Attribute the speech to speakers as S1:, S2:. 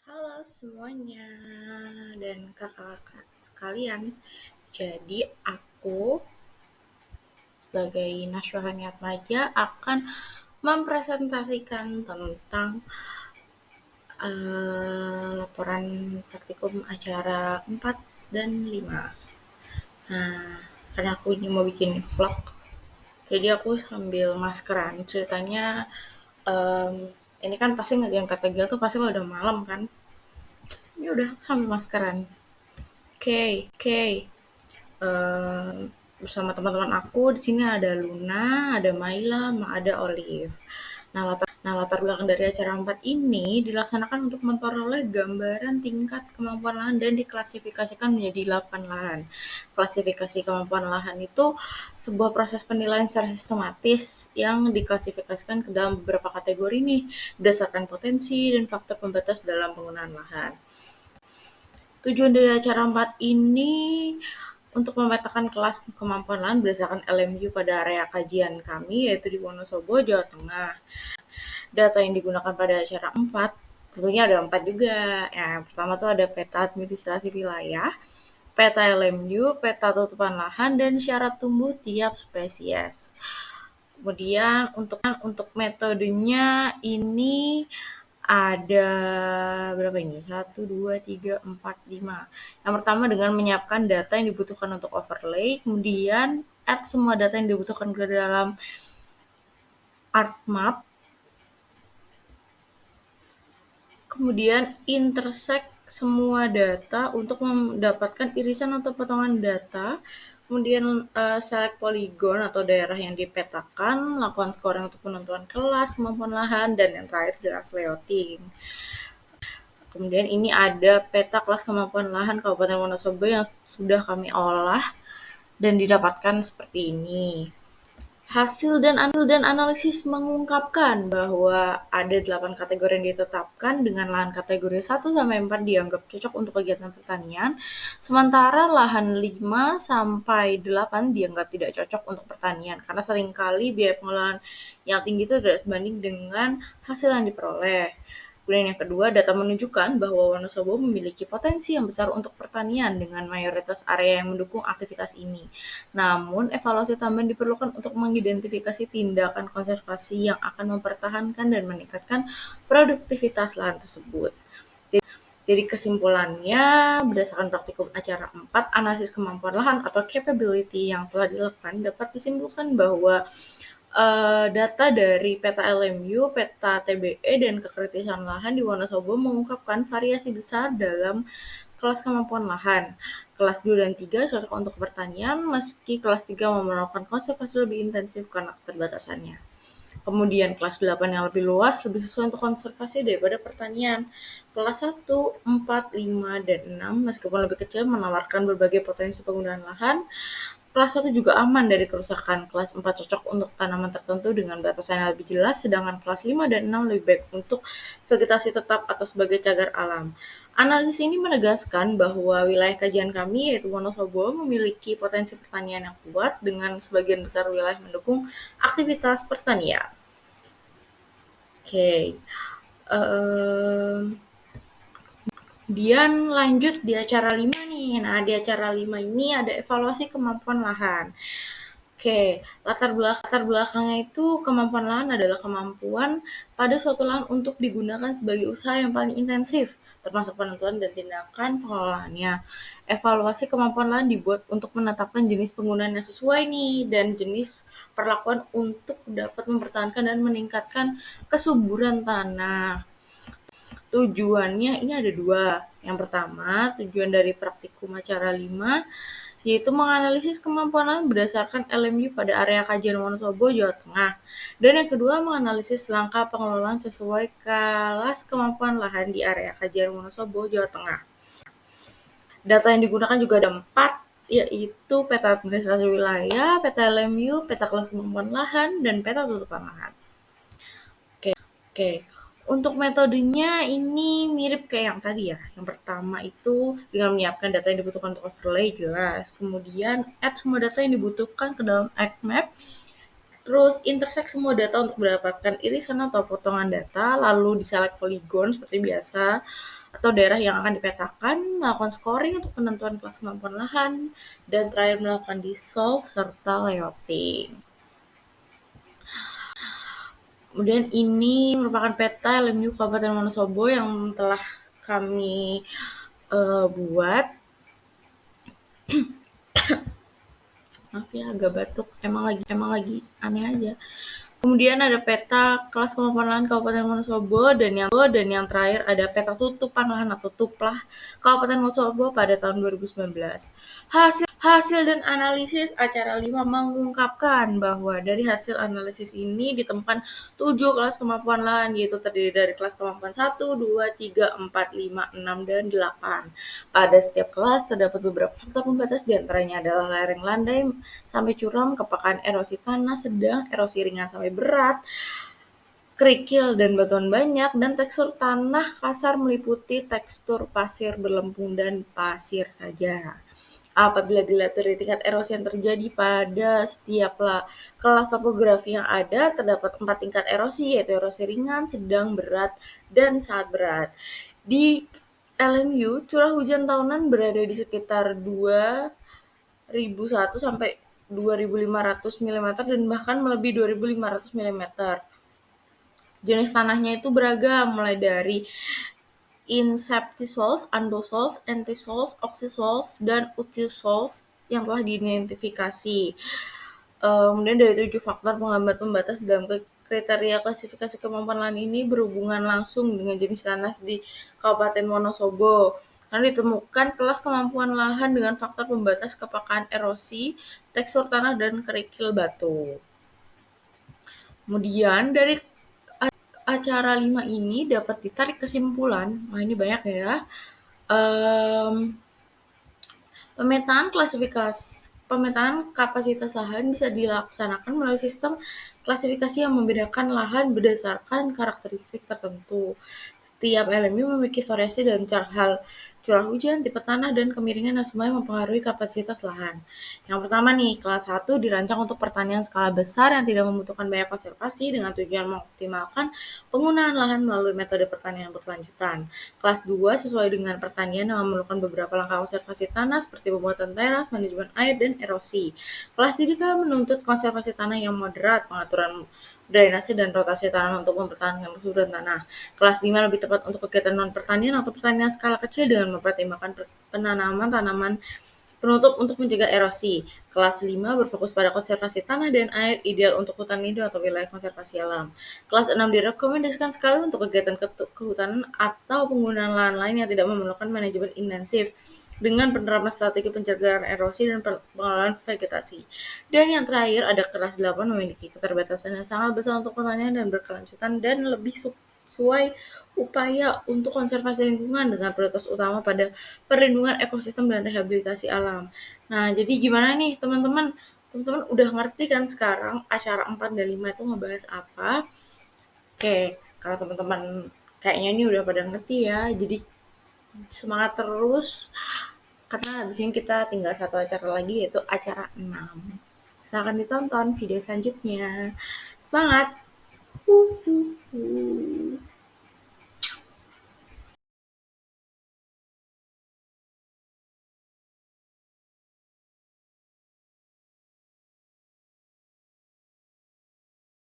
S1: Halo semuanya dan kakak-kakak sekalian. Jadi aku sebagai Nashwa Niatmaja akan mempresentasikan tentang laporan praktikum acara 4 dan 5. Nah, karena aku ini mau bikin vlog, jadi aku sambil maskeran. Ceritanya em, ini kan pasti ngerjain PTGL tuh pasti udah malam kan. Ya udah sambil maskeran. Oke. Bersama teman-teman aku di sini ada Luna, ada Maila, ada Olive. Nah, latar belakang dari acara 4 ini dilaksanakan untuk memperoleh gambaran tingkat kemampuan lahan dan diklasifikasikan menjadi 8 lahan. Klasifikasi kemampuan lahan itu sebuah proses penilaian secara sistematis yang diklasifikasikan ke dalam beberapa kategori nih, berdasarkan potensi dan faktor pembatas dalam penggunaan lahan. Tujuan dari acara 4 ini untuk memetakan kelas kemampuan lahan berdasarkan LMU pada area kajian kami, yaitu di Wonosobo, Jawa Tengah. Data yang digunakan pada acara 4, tentunya ada 4 juga. Yang pertama tuh ada peta administrasi wilayah, peta LMU, peta tutupan lahan, dan syarat tumbuh tiap spesies. Kemudian untuk metodenya ini ada berapa ini? 1, 2, 3, 4, 5. Yang pertama dengan menyiapkan data yang dibutuhkan untuk overlay, kemudian add semua data yang dibutuhkan ke dalam ArcMap, kemudian intersect semua data untuk mendapatkan irisan atau potongan data, kemudian select polygon atau daerah yang dipetakan, lakukan scoring untuk penentuan kelas, kemampuan lahan, dan yang terakhir jelas layouting. Kemudian ini ada peta kelas kemampuan lahan Kabupaten Wonosobo yang sudah kami olah dan didapatkan seperti ini. Hasil dan analisis mengungkapkan bahwa ada 8 kategori yang ditetapkan dengan lahan kategori 1 sampai 4 dianggap cocok untuk kegiatan pertanian, sementara lahan 5 sampai 8 dianggap tidak cocok untuk pertanian karena seringkali biaya pengelolaan yang tinggi itu tidak sebanding dengan hasil yang diperoleh. Kemudian yang kedua, data menunjukkan bahwa Wonosobo memiliki potensi yang besar untuk pertanian dengan mayoritas area yang mendukung aktivitas ini. Namun, evaluasi tambahan diperlukan untuk mengidentifikasi tindakan konservasi yang akan mempertahankan dan meningkatkan produktivitas lahan tersebut. Jadi kesimpulannya, berdasarkan praktikum acara 4, analisis kemampuan lahan atau capability yang telah dilakukan dapat disimpulkan bahwa data dari peta LMU, peta TBE, dan kekritisan lahan di Wonosobo mengungkapkan variasi besar dalam kelas kemampuan lahan. Kelas 2 dan 3 cocok untuk pertanian, meski kelas 3 memerlukan konservasi lebih intensif karena keterbatasannya. Kemudian kelas 8 yang lebih luas lebih sesuai untuk konservasi daripada pertanian. Kelas 1, 4, 5, dan 6 meskipun lebih kecil menawarkan berbagai potensi penggunaan lahan. Kelas 1 juga aman dari kerusakan. Kelas 4 cocok untuk tanaman tertentu dengan batasan yang lebih jelas, sedangkan kelas 5 dan 6 lebih baik untuk vegetasi tetap atau sebagai cagar alam. Analisis ini menegaskan bahwa wilayah kajian kami, yaitu Wonosobo, memiliki potensi pertanian yang kuat dengan sebagian besar wilayah mendukung aktivitas pertanian. Oke. Kemudian lanjut di acara 5 nih. Nah, di acara 5 ini ada evaluasi kemampuan lahan. Oke, latar belakangnya itu kemampuan lahan adalah kemampuan pada suatu lahan untuk digunakan sebagai usaha yang paling intensif, termasuk penentuan dan tindakan pengelolaannya. Evaluasi kemampuan lahan dibuat untuk menetapkan jenis penggunaan yang sesuai nih dan jenis perlakuan untuk dapat mempertahankan dan meningkatkan kesuburan tanah. Tujuannya ini ada dua. Yang pertama, tujuan dari praktikum acara 5 yaitu menganalisis kemampuan lahan berdasarkan LMU pada area kajian Wonosobo, Jawa Tengah. Dan yang kedua, menganalisis langkah pengelolaan sesuai kelas kemampuan lahan di area kajian Wonosobo, Jawa Tengah. Data yang digunakan juga ada 4, yaitu peta administrasi wilayah, peta LMU, peta kelas kemampuan lahan, dan peta tutupan lahan. Oke, untuk metodenya ini mirip kayak yang tadi ya. Yang pertama itu dengan menyiapkan data yang dibutuhkan untuk overlay jelas. Kemudian add semua data yang dibutuhkan ke dalam ArcMap. Terus intersect semua data untuk mendapatkan irisan atau potongan data. Lalu diselect polygon seperti biasa. atau daerah yang akan dipetakan, melakukan scoring untuk penentuan kelas kemampuan lahan, dan terakhir melakukan dissolve serta layouting. Kemudian ini merupakan peta LMU Kabupaten Wonosobo yang telah kami buat. Maaf ya, agak batuk. Emang lagi aneh aja. Kemudian ada peta kelas kemampuan lahan Kabupaten Wonosobo dan yang terakhir ada peta tutupan lahan atau TUPLAH Kabupaten Wonosobo pada tahun 2019. Hasil dan analisis acara 5 mengungkapkan bahwa dari hasil analisis ini ditemukan 7 kelas kemampuan lahan, yaitu terdiri dari kelas kemampuan 1, 2, 3, 4, 5, 6, dan 8. Pada setiap kelas terdapat beberapa faktor pembatas, diantaranya adalah lereng landai sampai curam, kepekaan erosi tanah sedang, erosi ringan sampai berat, kerikil dan batuan banyak, dan tekstur tanah kasar meliputi tekstur pasir berlempung dan pasir saja. Apabila dilihat dari tingkat erosi yang terjadi pada setiap kelas topografi yang ada, terdapat 4 tingkat erosi, yaitu erosi ringan, sedang, berat, dan sangat berat. Di LMU, curah hujan tahunan berada di sekitar 2.001 sampai 2.500 mm dan bahkan melebihi 2.500 mm. Jenis tanahnya itu beragam, mulai dari inceptisols, andosols, entisols, oxisols, dan utisols yang telah diidentifikasi. Kemudian dari 7 faktor penghambat pembatas dalam kriteria klasifikasi kemampuan lahan ini berhubungan langsung dengan jenis tanah di Kabupaten Wonosobo. Karena ditemukan kelas kemampuan lahan dengan faktor pembatas kepekaan erosi, tekstur tanah, dan kerikil batu. Kemudian dari acara 5 ini dapat ditarik kesimpulan, ini banyak ya. Pemetaan kapasitas lahan bisa dilaksanakan melalui sistem klasifikasi yang membedakan lahan berdasarkan karakteristik tertentu. Setiap elemen memiliki variasi dalam curah hujan, tipe tanah, dan kemiringan yang semuanya mempengaruhi kapasitas lahan. Yang pertama nih, kelas 1 dirancang untuk pertanian skala besar yang tidak membutuhkan banyak konservasi dengan tujuan mengoptimalkan penggunaan lahan melalui metode pertanian berkelanjutan. Kelas 2 sesuai dengan pertanian yang memerlukan beberapa langkah konservasi tanah seperti pembuatan teras, manajemen air, dan erosi. Kelas 3 menuntut konservasi tanah yang moderat, pengaturan drainase dan rotasi tanah untuk mempertahankan kesuburan tanah. Kelas 5 lebih tepat untuk kegiatan non-pertanian atau pertanian skala kecil dengan mempertimbangkan penanaman tanaman penutup untuk mencegah erosi. Kelas 5 berfokus pada konservasi tanah dan air, ideal untuk hutan lindung atau wilayah konservasi alam. Kelas 6 direkomendasikan sekali untuk kegiatan kehutanan atau penggunaan lahan lain yang tidak memerlukan manajemen intensif dengan penerapan strategi pencegahan erosi dan pengelolaan vegetasi. Dan yang terakhir ada kelas 8 memiliki keterbatasan yang sangat besar untuk pertanian dan berkelanjutan dan lebih sesuai upaya untuk konservasi lingkungan dengan prioritas utama pada perlindungan ekosistem dan rehabilitasi alam. Nah, jadi gimana nih teman-teman? Teman-teman udah ngerti kan sekarang acara 4 dan 5 itu ngebahas apa? Oke, kalau teman-teman kayaknya ini udah pada ngerti ya, jadi semangat terus karena habis ini kita tinggal satu acara lagi yaitu acara 6. Silahkan ditonton video selanjutnya. Semangat!